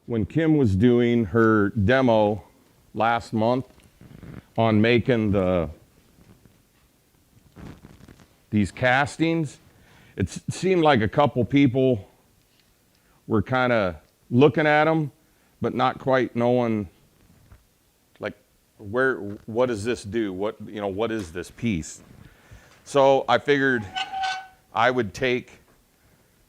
when Kim was doing her demo last month on making these castings, it seemed like a couple people were kind of looking at them, but not quite knowing, like, what does this do? What is this piece? So I figured I would take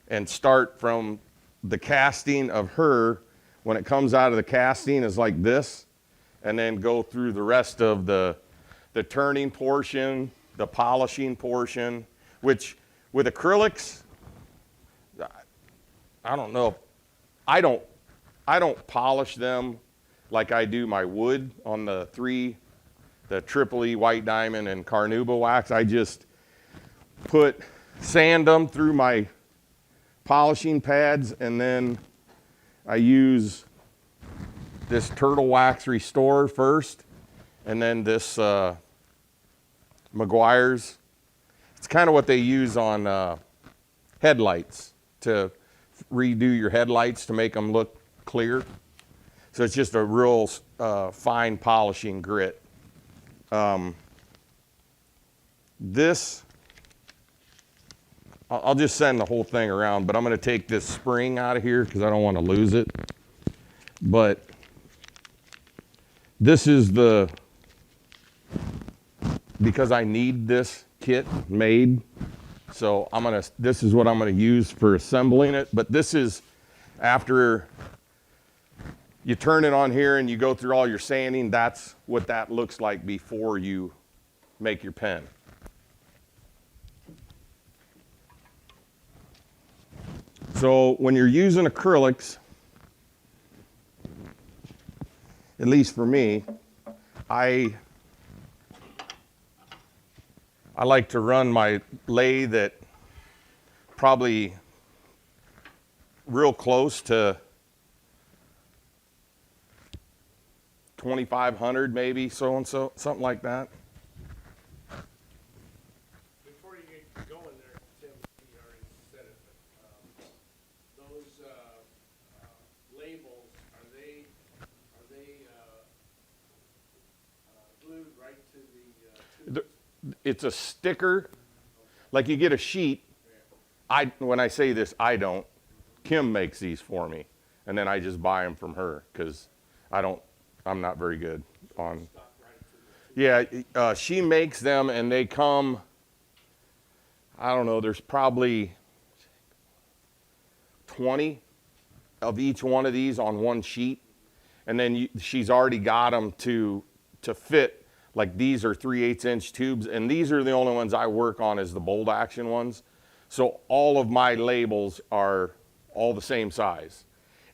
and start from the casting of her. When it comes out of the casting is like this, and then go through the rest of the turning portion, the polishing portion, which with acrylics, I don't know. I don't polish them like I do my wood on the Triple E White Diamond and Carnauba wax. I just sand them through my polishing pads, and then I use this Turtle Wax Restore first, and then this Meguiar's. It's kind of what they use on headlights, to redo your headlights to make them look clear. So it's just a real fine polishing grit. This, I'll just send the whole thing around, but I'm going to take this spring out of here because I don't want to lose it. But this is because I need this kit made, so this is what I'm going to use for assembling it. But this is after you turn it on here and you go through all your sanding, that's what that looks like before you make your pen. So when you're using acrylics, at least for me, I like to run my lathe at probably real close to 2,500, maybe, so-and-so, something like that. Before you get going there, Tim, you already said it, but those labels, are they glued right to the tubes? It's a sticker, like you get a sheet. When I say this, I don't. Kim makes these for me, and then I just buy them from her because I'm not very good on. Yeah, she makes them, and they come, I don't know, there's probably 20 of each one of these on one sheet, and then she's already got them to fit. Like these are 3/8 inch tubes, and these are the only ones I work on as the bold action ones. So all of my labels are all the same size.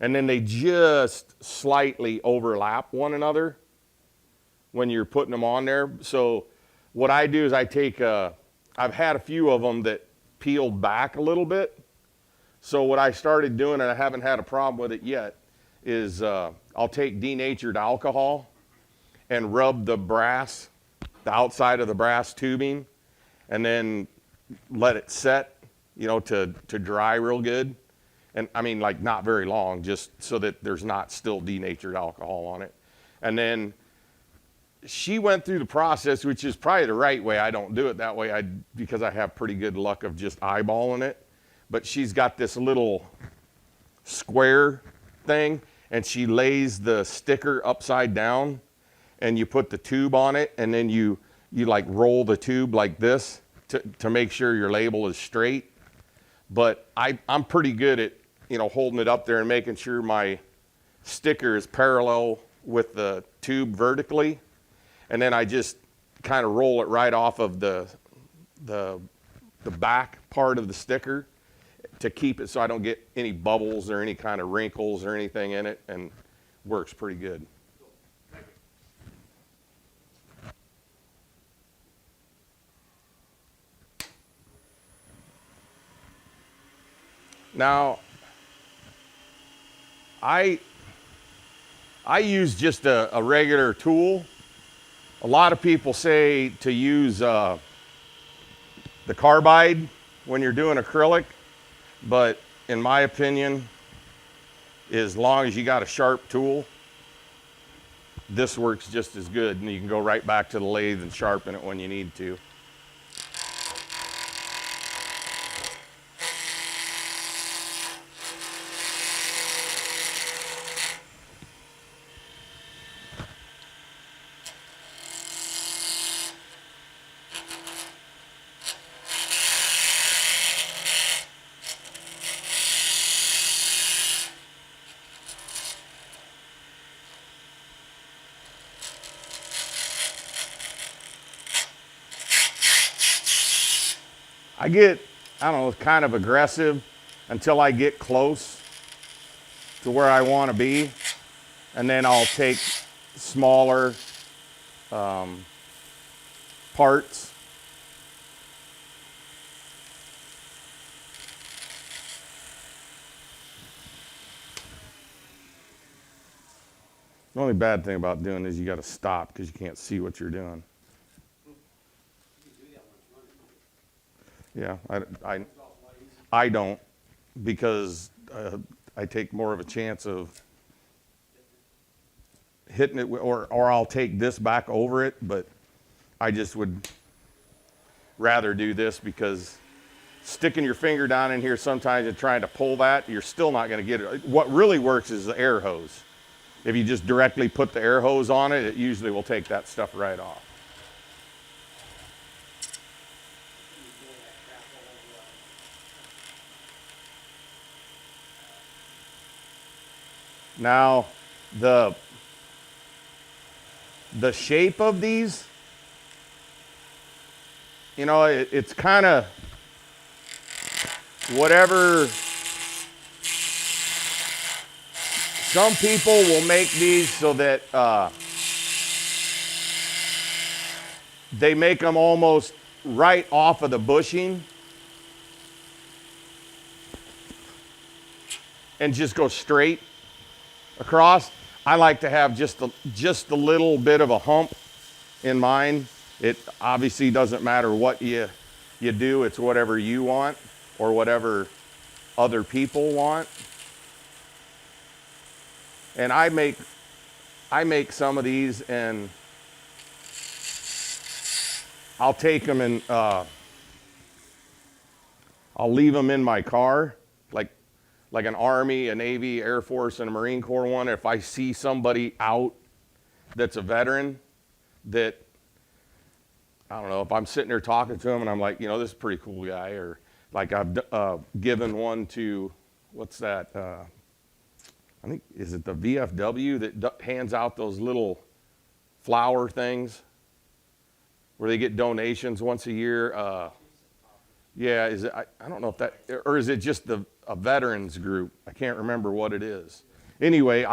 And then they just slightly overlap one another when you're putting them on there. So what I do is I've had a few of them that peeled back a little bit. So what I started doing, and I haven't had a problem with it yet, is I'll take denatured alcohol and rub the outside of the brass tubing, and then let it set, to dry real good. And I mean, like not very long, just so that there's not still denatured alcohol on it. And then she went through the process, which is probably the right way. I don't do it that way because I have pretty good luck of just eyeballing it. But she's got this little square thing, and she lays the sticker upside down, and you put the tube on it, and then you like roll the tube like this to make sure your label is straight. But I'm pretty good at, holding it up there and making sure my sticker is parallel with the tube vertically. And then I just kind of roll it right off of the back part of the sticker to keep it so I don't get any bubbles or any kind of wrinkles or anything in it, and works pretty good. Now, I use just a regular tool. A lot of people say to use the carbide when you're doing acrylic, but in my opinion, as long as you got a sharp tool, this works just as good, and you can go right back to the lathe and sharpen it when you need to. I get, I don't know, kind of aggressive until I get close to where I want to be, and then I'll take smaller parts. The only bad thing about doing is you got to stop because you can't see what you're doing. Yeah, I don't, because I take more of a chance of hitting it, or I'll take this back over it, but I just would rather do this, because sticking your finger down in here sometimes and trying to pull that, you're still not going to get it. What really works is the air hose. If you just directly put the air hose on it, it usually will take that stuff right off. Now, the shape of these, you know, it's kind of whatever. Some people will make these so that they make them almost right off of the bushing and just go straight across. I like to have just a little bit of a hump in mine. It obviously doesn't matter what you do. It's whatever you want or whatever other people want. And I make some of these, and I'll take them and I'll leave them in my car, like an Army, a Navy, Air Force, and a Marine Corps one. If I see somebody out that's a veteran, that, I don't know, if I'm sitting there talking to them and I'm like, you know, this is a pretty cool guy, or like I've given one to, what's that? I think, is it the VFW that hands out those little flower things where they get donations once a year? Yeah, is it? I don't know if that, or is it just a veterans group? I can't remember what it is. Anyway,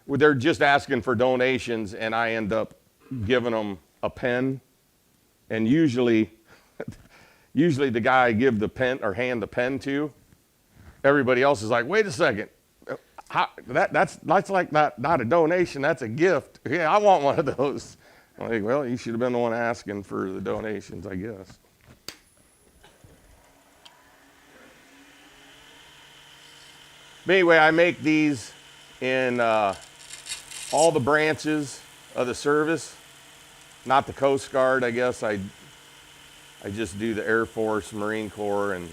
they're just asking for donations, and I end up giving them a pen, and usually the guy I give the pen or hand the pen to, everybody else is like, wait a second. That's like not a donation, that's a gift. Yeah, I want one of those. I'm like, well, you should have been the one asking for the donations, I guess. But anyway, I make these in all the branches of the service, not the Coast Guard, I guess. I just do the Air Force, Marine Corps, and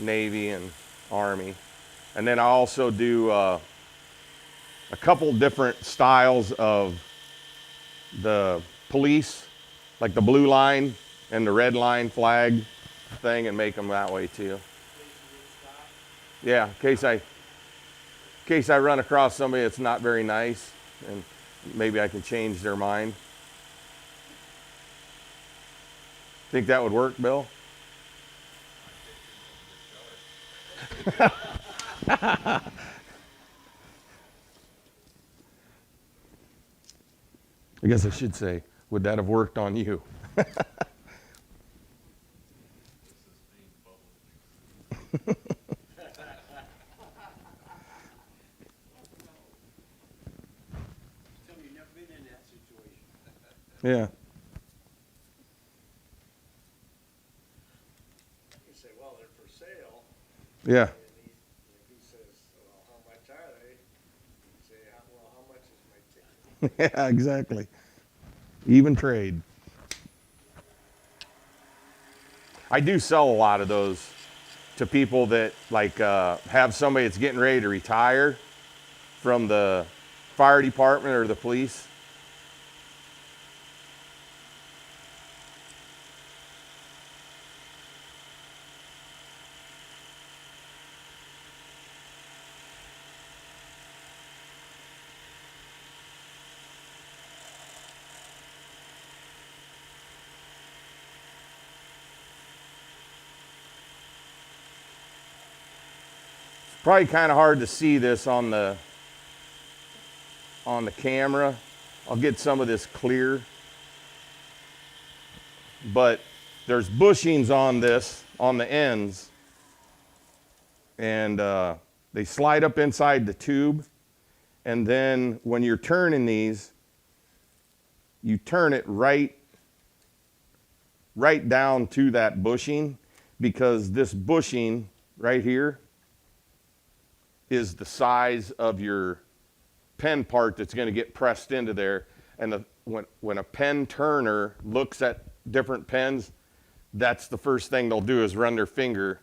Navy and Army. And then I also do a couple different styles of the police, like the blue line and the red line flag thing, and make them that way too. Yeah, in case I run across somebody that's not very nice, and maybe I can change their mind. Think that would work, Bill? I guess I should say, would that have worked on you? Yeah. You say, well, they're for sale. Yeah. And he says, well, Yeah, exactly. Even trade. I do sell a lot of those to people that like have somebody that's getting ready to retire from the fire department or the police. Probably kind of hard to see this on the camera. I'll get some of this clear. But there's bushings on this, on the ends, and they slide up inside the tube. And then when you're turning these, you turn it right down to that bushing, because this bushing right here is the size of your pen part that's going to get pressed into there. And when a pen turner looks at different pens, that's the first thing they'll do is run their finger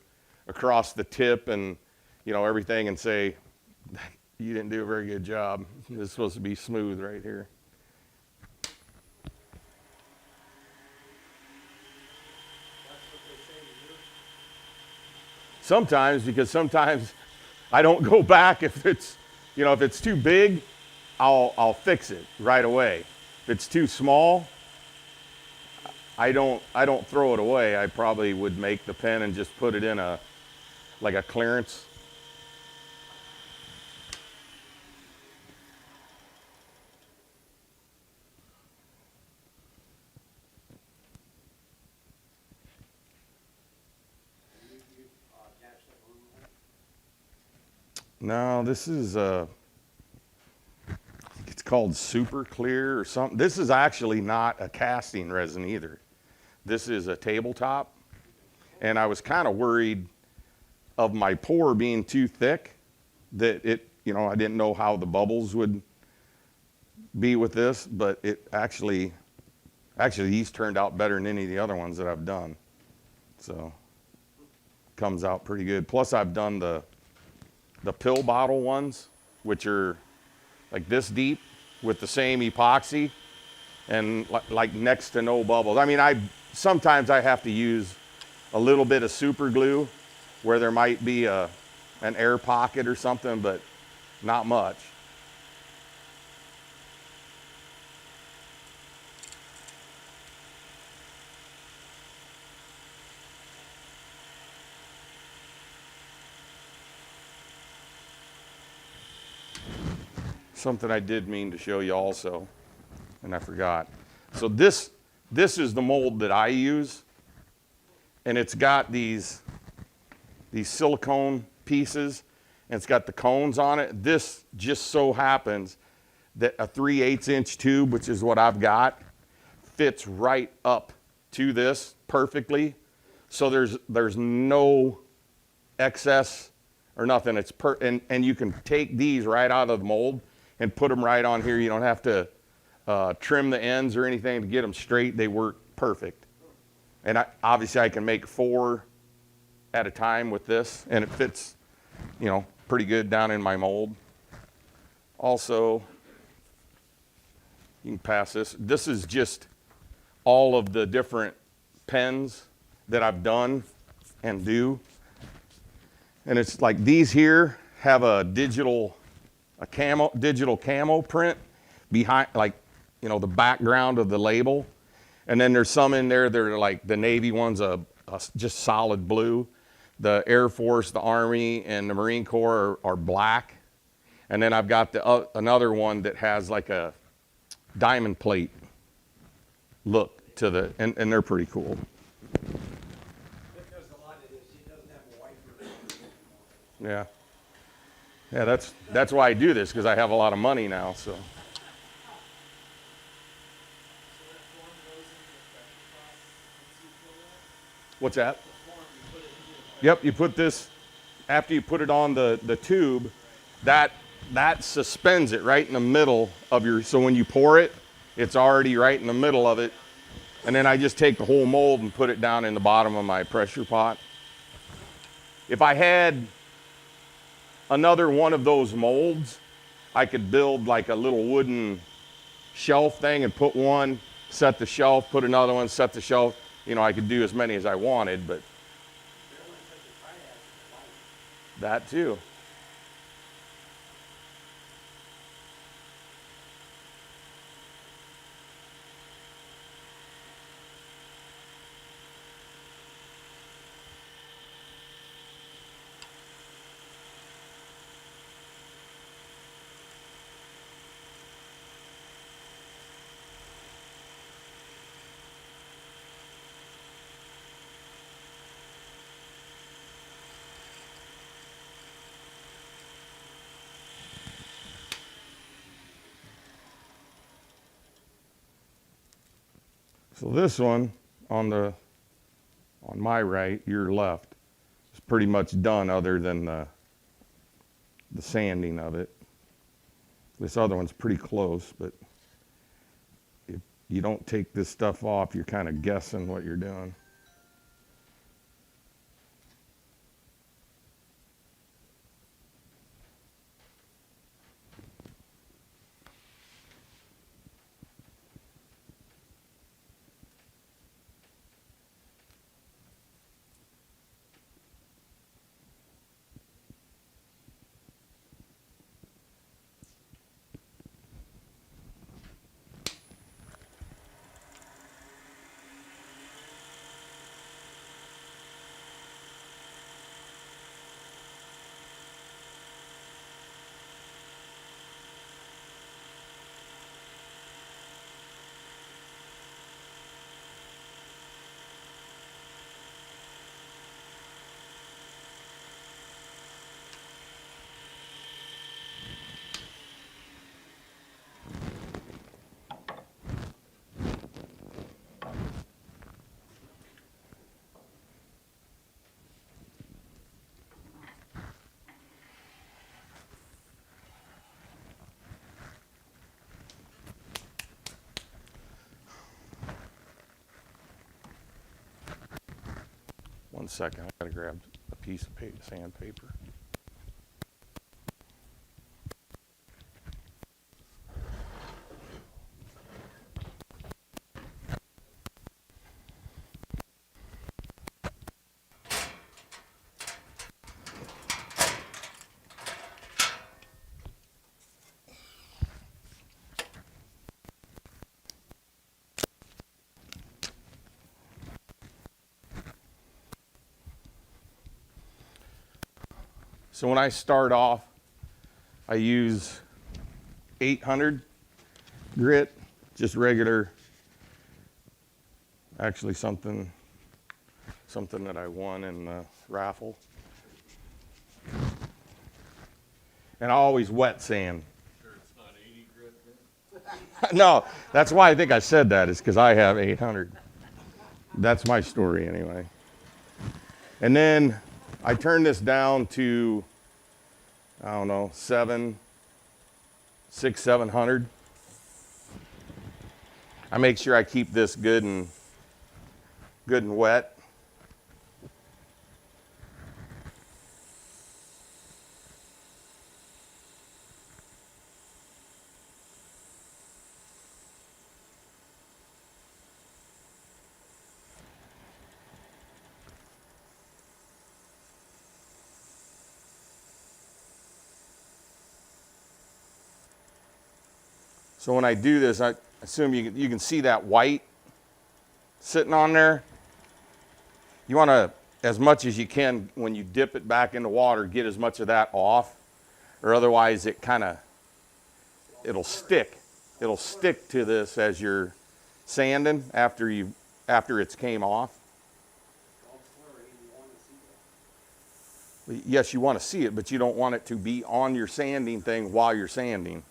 across the tip and, you know, everything, and say, you didn't do a very good job. This is supposed to be smooth right here. Sometimes, because sometimes I don't go back if it's, you know, if it's too big, I'll fix it right away. If it's too small, I don't throw it away. I probably would make the pen and just put it in a clearance. No, this is I think it's called Super Clear or something. This is actually not a casting resin either. This is a tabletop, and I was kind of worried of my pour being too thick, that it, you know, I didn't know how the bubbles would be with this, but it actually these turned out better than any of the other ones that I've done. So comes out pretty good. Plus I've done the pill bottle ones, which are like this deep with the same epoxy and like next to no bubbles. I mean, sometimes I have to use a little bit of super glue where there might be an air pocket or something, but not much. Something I did mean to show you also, and I forgot. So this is the mold that I use, and it's got these silicone pieces, and it's got the cones on it. This just so happens that a 3/8 inch tube, which is what I've got, fits right up to this perfectly. So there's no excess or nothing. It's and you can take these right out of the mold and put them right on here. You don't have to trim the ends or anything to get them straight. They work perfect. And obviously I can make 4 at a time with this, and it fits, you know, pretty good down in my mold. Also, you can pass this. This is just all of the different pens that I've done and do. And it's like these here have a digital camo print behind, like, you know, the background of the label. And then there's some in there that are like the Navy ones, just solid blue. The Air Force, the Army, and the Marine Corps are black. And then I've got another one that has like a diamond plate look to the, and they're pretty cool. Because a lot of this, it doesn't have a white version. Yeah. Yeah, that's why I do this, because I have a lot of money now, so. What's that? Yep, you put this, after you put it on the tube, that that suspends it right in the middle of your, so when you pour it, it's already right in the middle of it. And then I just take the whole mold and put it down in the bottom of my pressure pot. If I had another one of those molds, I could build like a little wooden shelf thing and put one, set the shelf, put another one, set the shelf. You know, I could do as many as I wanted, but that too. So this one on my right, your left, is pretty much done other than the sanding of it. This other one's pretty close, but if you don't take this stuff off, you're kind of guessing what you're doing. One second, I gotta grab a piece of sandpaper. So when I start off, I use 800 grit, just regular, actually something that I won in the raffle. And I always wet sand. Sure it's not 80 grit? No, that's why I think I said that, is because I have 800. That's my story anyway. And then I turn this down to, I don't know, 700. I make sure I keep this good and wet. So when I do this, I assume you can see that white sitting on there. You want to, as much as you can, when you dip it back into water, get as much of that off, or otherwise it'll stick. It'll stick to this as you're sanding after it's came off. Yes, you want to see it, but you don't want it to be on your sanding thing while you're sanding.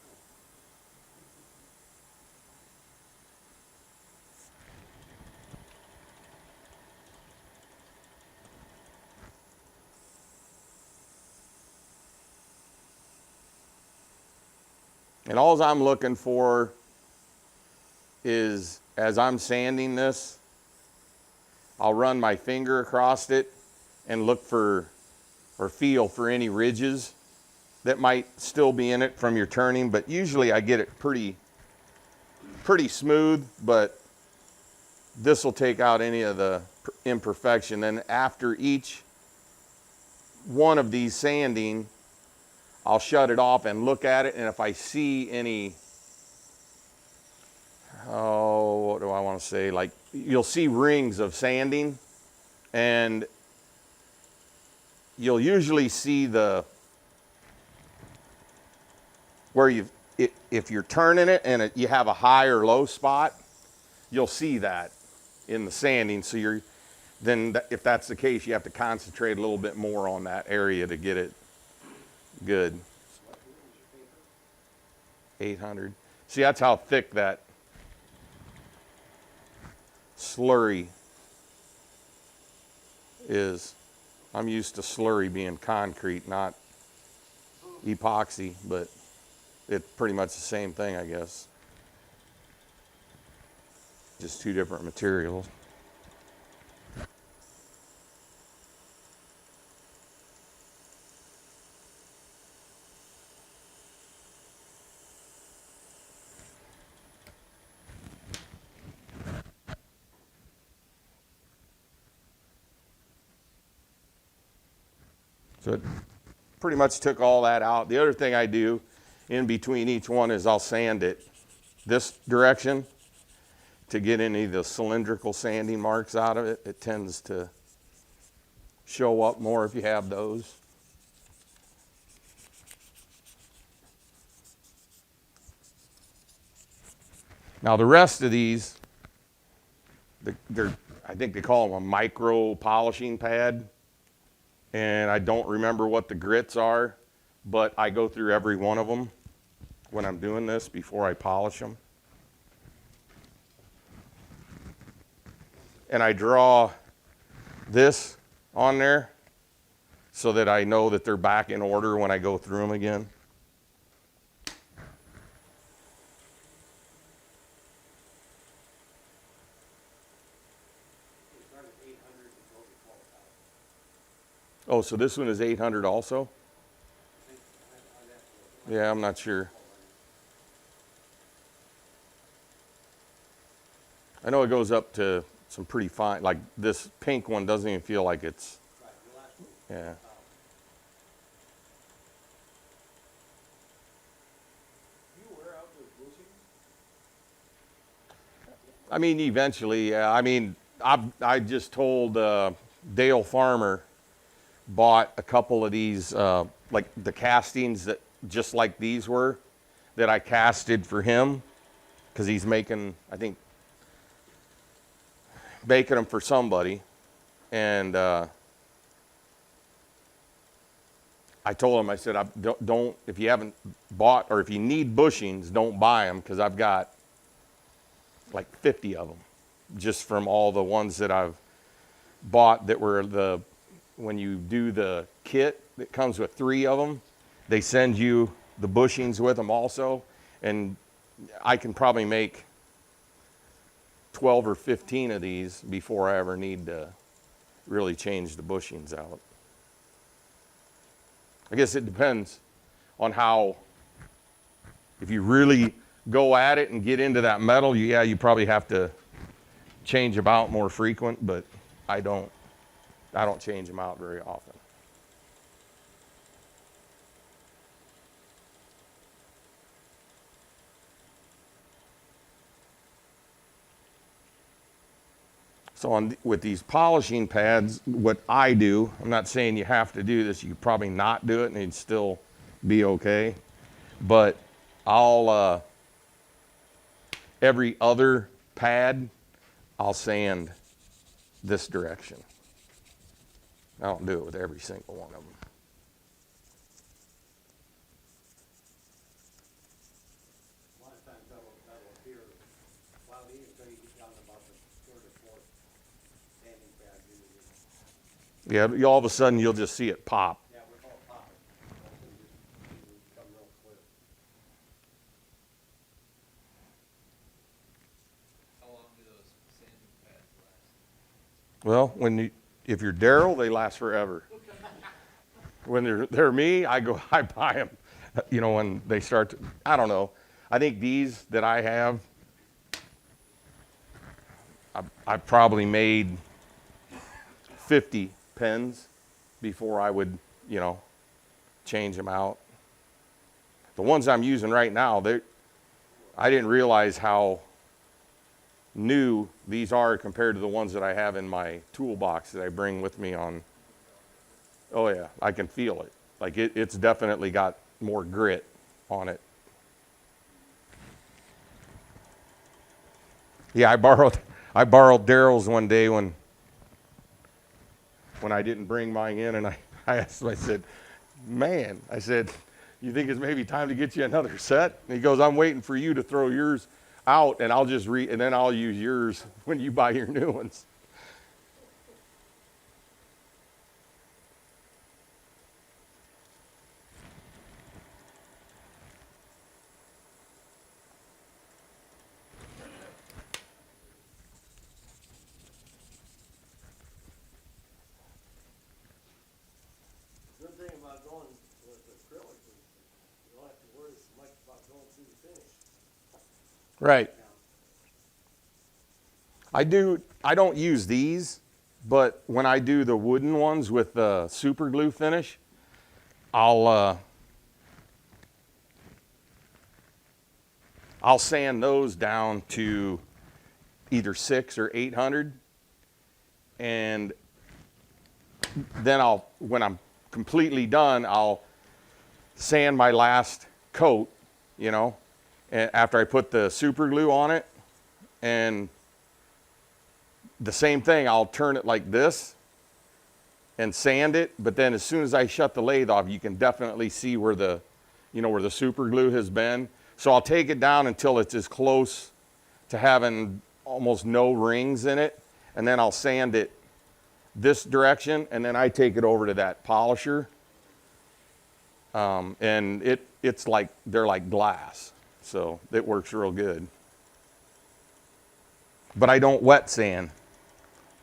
And all I'm looking for is, as I'm sanding this, I'll run my finger across it and look for or feel for any ridges that might still be in it from your turning, but usually I get it pretty smooth, but this will take out any of the imperfection. Then after each one of these sanding, I'll shut it off and look at it, and if I see any, what do I want to say, like you'll see rings of sanding, and you'll usually see where if you're turning it and you have a high or low spot, you'll see that in the sanding. So if that's the case, you have to concentrate a little bit more on that area to get it good. 800. See, that's how thick that slurry is. I'm used to slurry being concrete, not epoxy, but it's pretty much the same thing, I guess. Just two different materials. So it pretty much took all that out. The other thing I do in between each one is I'll sand it this direction to get any of the cylindrical sanding marks out of it. It tends to show up more if you have those. Now the rest of these, I think they call them a micro polishing pad. And I don't remember what the grits are, but I go through every one of them when I'm doing this before I polish them. And I draw this on there so that I know that they're back in order when I go through them again. Oh, so this one is 800 also? Yeah, I'm not sure. I know it goes up to some pretty fine, like this pink one doesn't even feel like it's, yeah. I mean, eventually, yeah. I mean, I just told Dale Farmer, bought a couple of these, like the castings that just like these were, that I casted for him, because he's making, I think, making them for somebody. And I told him, I said, don't, if you haven't bought, or if you need bushings, don't buy them, because I've got like 50 of them, just from all the ones that I've bought that were when you do the kit that comes with 3 of them, they send you the bushings with them also. And I can probably make 12 or 15 of these before I ever need to really change the bushings out. I guess it depends on how, if you really go at it and get into that metal, you probably have to change them out more frequent, but I don't change them out very often. So with these polishing pads, what I do, I'm not saying you have to do this, you could probably not do it and it'd still be okay. But I'll, every other pad, I'll sand this direction. I don't do it with every single one of them. A lot of times that'll appear cloudy until you get down to about the 3rd or 4th sanding pad. Yeah, all of a sudden you'll just see it pop. Yeah, we call it popping. It'll become real clear. Well, if you're Daryl, they last forever. When they're me, I buy them. You know, when they start to, I don't know. I think these that I have, I've probably made 50 pens before I would, you know, change them out. The ones I'm using right now, I didn't realize how new these are compared to the ones that I have in my toolbox that I bring with me on. Oh yeah, I can feel it. Like it's definitely got more grit on it. Yeah, I borrowed Daryl's one day when I didn't bring mine in, and I asked him, I said, man, I said, you think it's maybe time to get you another set? And he goes, I'm waiting for you to throw yours out, and I'll just and then I'll use yours when you buy your new ones. Good thing about going with acrylic is you don't have to worry so much about going through the finish. Right. Yeah. I don't use these, but when I do the wooden ones with the super glue finish, I'll sand those down to either 600 or 800, and then when I'm completely done, I'll sand my last coat, you know, after I put the super glue on it, and the same thing, I'll turn it like this and sand it, but then as soon as I shut the lathe off, you can definitely see where the super glue has been. So I'll take it down until it's as close to having almost no rings in it, and then I'll sand it this direction, and then I take it over to that polisher, and it's like, they're like glass, so it works real good. But I don't wet sand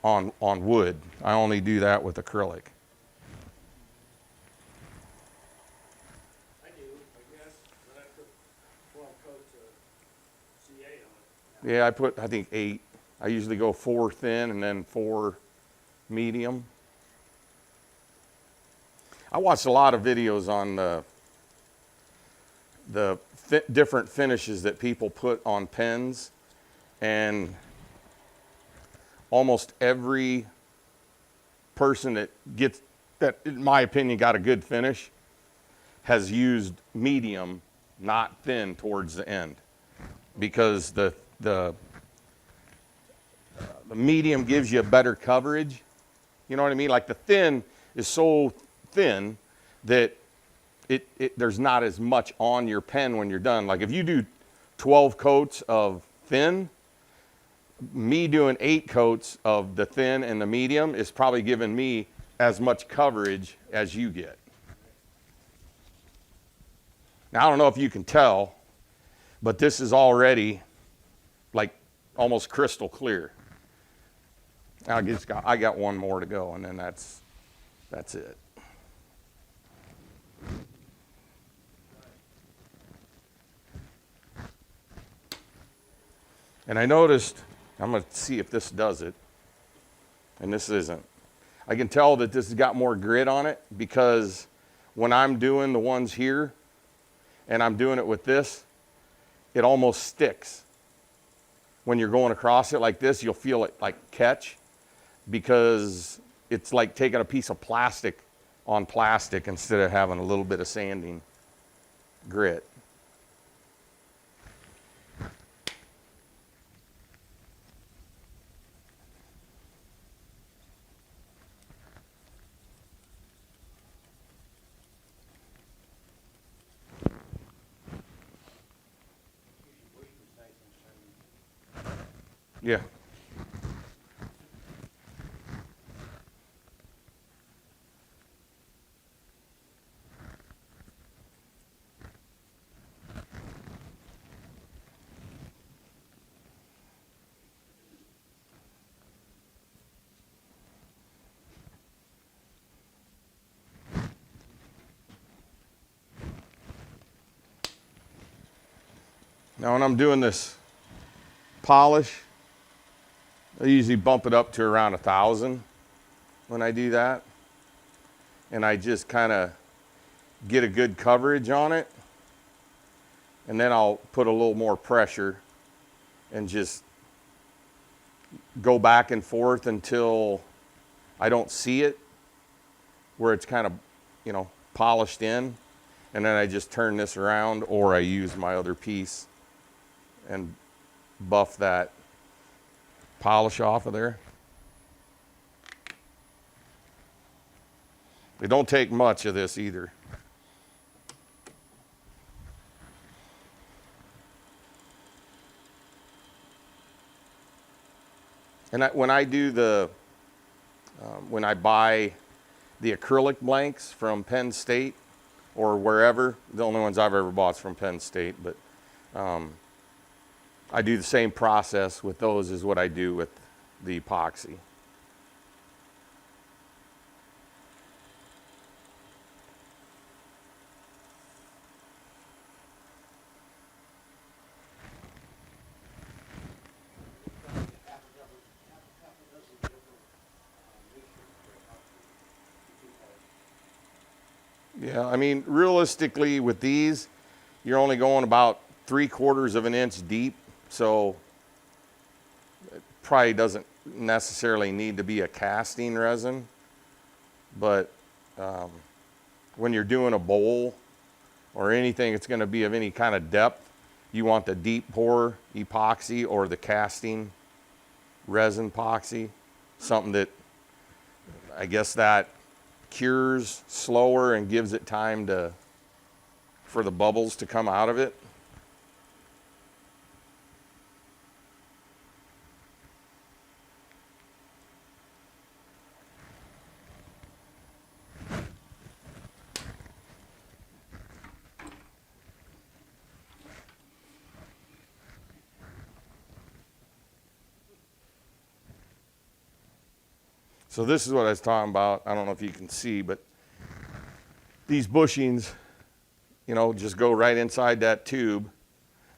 on wood. I only do that with acrylic. I do, I guess, but I put 12 coats of CA on it. Yeah, I think 8. I usually go 4 thin and then 4 medium. I watched a lot of videos on the different finishes that people put on pens, and almost every person that in my opinion got a good finish has used medium, not thin, towards the end, because the medium gives you a better coverage. You know what I mean? Like the thin is so thin that there's not as much on your pen when you're done. Like if you do 12 coats of thin, me doing 8 coats of the thin and the medium is probably giving me as much coverage as you get. Now, I don't know if you can tell, but this is already like almost crystal clear. I got one more to go, and then that's it. And I noticed, I'm going to see if this does it, and this isn't. I can tell that this has got more grit on it, because when I'm doing the ones here and I'm doing it with this, it almost sticks. When you're going across it like this, you'll feel it like catch, because it's like taking a piece of plastic on plastic instead of having a little bit of sanding grit. Yeah. Now when I'm doing this polish, I usually bump it up to around 1,000 when I do that. And I just kind of get a good coverage on it. And then I'll put a little more pressure and just go back and forth until I don't see it, where it's kind of, you know, polished in. And then I just turn this around, or I use my other piece and buff that polish off of there. It don't take much of this either. And when I do the, when I buy the acrylic blanks from Penn State or wherever, the only ones I've ever bought is from Penn State, but I do the same process with those as what I do with the epoxy. Yeah, I mean, realistically with these, you're only going about 3/4 of an inch deep, so it probably doesn't necessarily need to be a casting resin, but when you're doing a bowl or anything that's going to be of any kind of depth, you want the deep pour epoxy or the casting resin epoxy, something that, I guess, that cures slower and gives it time for the bubbles to come out of it. So this is what I was talking about. I don't know if you can see, but these bushings, you know, just go right inside that tube,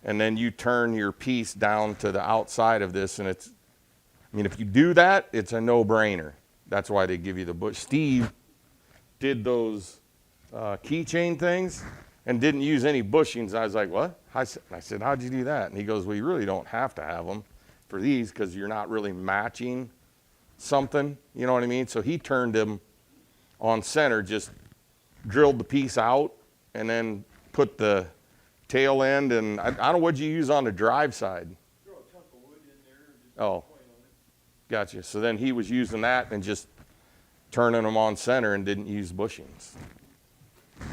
and then you turn your piece down to the outside of this, and it's, I mean, if you do that, it's a no-brainer. That's why they give you the bush. Steve did those keychain things and didn't use any bushings. I was like, what? I said, how'd you do that? And he goes, well, you really don't have to have them for these because you're not really matching something, you know what I mean? So he turned them on center, just drilled the piece out, and then put the tail end, and I don't know what you use on the drive side. Throw a chunk of wood in there and just Oh, point on it. gotcha. So then he was using that and just turning them on center and didn't use bushings.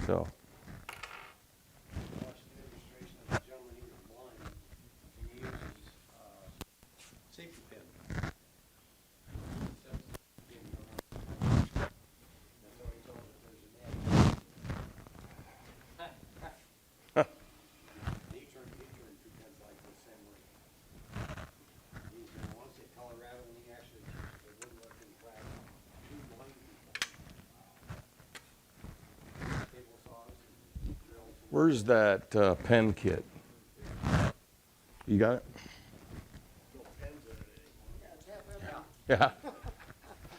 So, Watched an illustration of a gentleman, he was blind, and he uses, safety pin. That's how he told us there's a net. He turned two pins like the same way. He's, I want to say Colorado, and he actually, the woodworking class, two blind people. Table saws and drills. where's that pen kit? You got it? No pens in it anymore. Yeah, it's half empty. Yeah.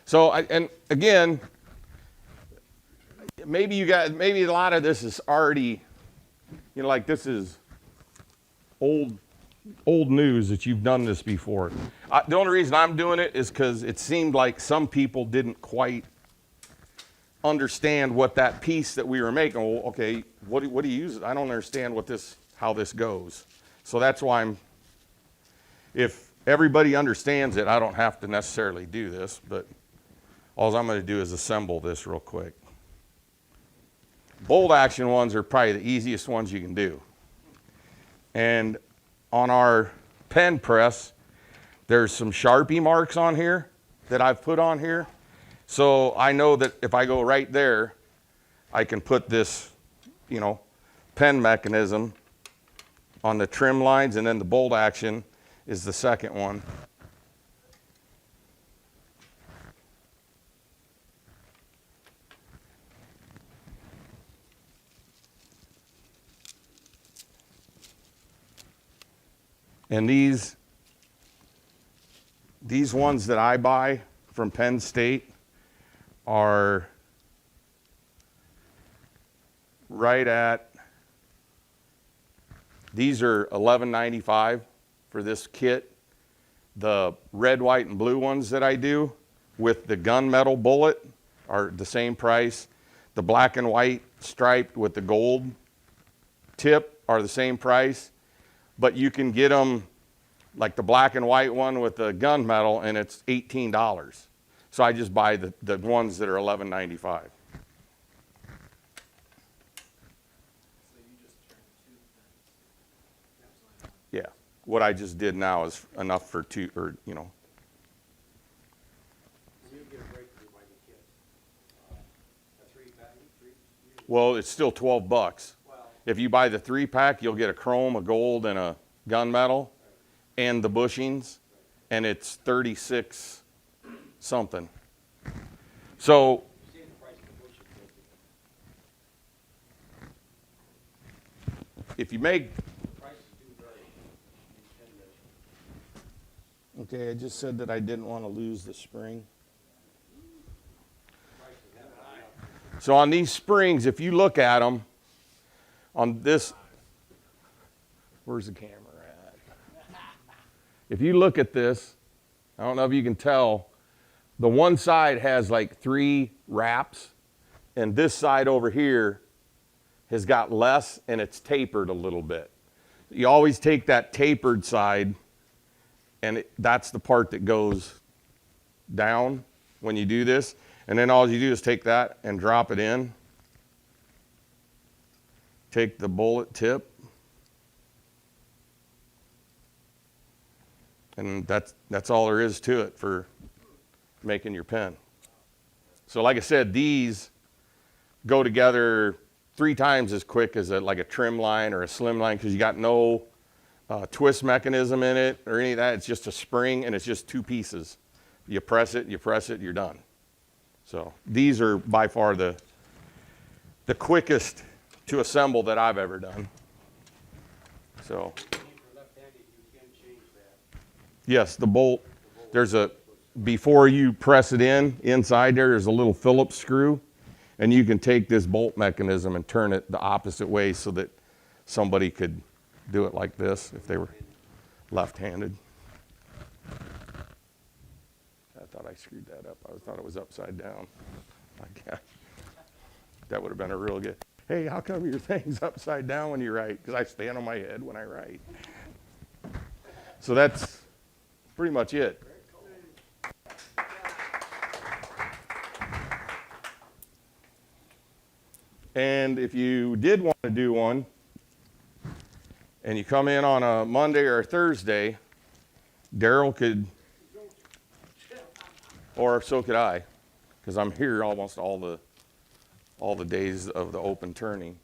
So, and again, maybe a lot of this is already, you know, like this is old news that you've done this before. The only reason I'm doing it is because it seemed like some people didn't quite understand what that piece that we were making. Well, okay, what do you use? I don't understand how this goes. So that's why if everybody understands it, I don't have to necessarily do this, but all I'm going to do is assemble this real quick. Bolt action ones are probably the easiest ones you can do. And on our pen press, there's some Sharpie marks on here that I've put on here. So I know that if I go right there, I can put this, you know, pen mechanism on the trim lines, and then the bolt action is the second one. And these ones that I buy from Penn State are right at, these are $11.95 for this kit. The red, white, and blue ones that I do with the gunmetal bullet are the same price. The black and white striped with the gold tip are the same price, but you can get them like the black and white one with the gunmetal, and it's $18. So I just buy the ones that are $11.95. So you just turn two things upside down. Yeah, what I just did now is enough for two, or you know. You get a breakthrough by the kit. A three-pack, Well, it's still $12. well, If you buy the 3-pack, you'll get a chrome, a gold, and a gunmetal, and the bushings, and it's 36 something. So you see the price of the bushing. if you make, Prices do vary in ten measure. okay, I just said that I didn't want to lose the spring. Prices haven't gone up. So on these springs, if you look at them, on this, where's the camera at? If you look at this, I don't know if you can tell, the one side has like 3 wraps, and this side over here has got less, and it's tapered a little bit. You always take that tapered side, and that's the part that goes down when you do this. And then all you do is take that and drop it in. Take the bullet tip, and that's all there is to it for making your pen. So like I said, these go together 3 times as quick as like a trim line or a slim line, because you got no twist mechanism in it or any of that. It's just a spring, and it's just 2 pieces. You press it, you're done. So these are by far the quickest to assemble that I've ever done. So For left-handed, you can change that. yes, the bolt, there's a, before you press it in, inside there's a little Phillips screw, and you can take this bolt mechanism and turn it the opposite way so that somebody could do it like this if they were left-handed. I thought I screwed that up. I thought it was upside down. Like, that would have been a real good, hey, how come your thing's upside down when you write? Because I stand on my head when I write. So that's pretty much it. And if you did want to do one, and you come in on a Monday or a Thursday, Daryl could, or so could I, because I'm here almost all the days of the open turning.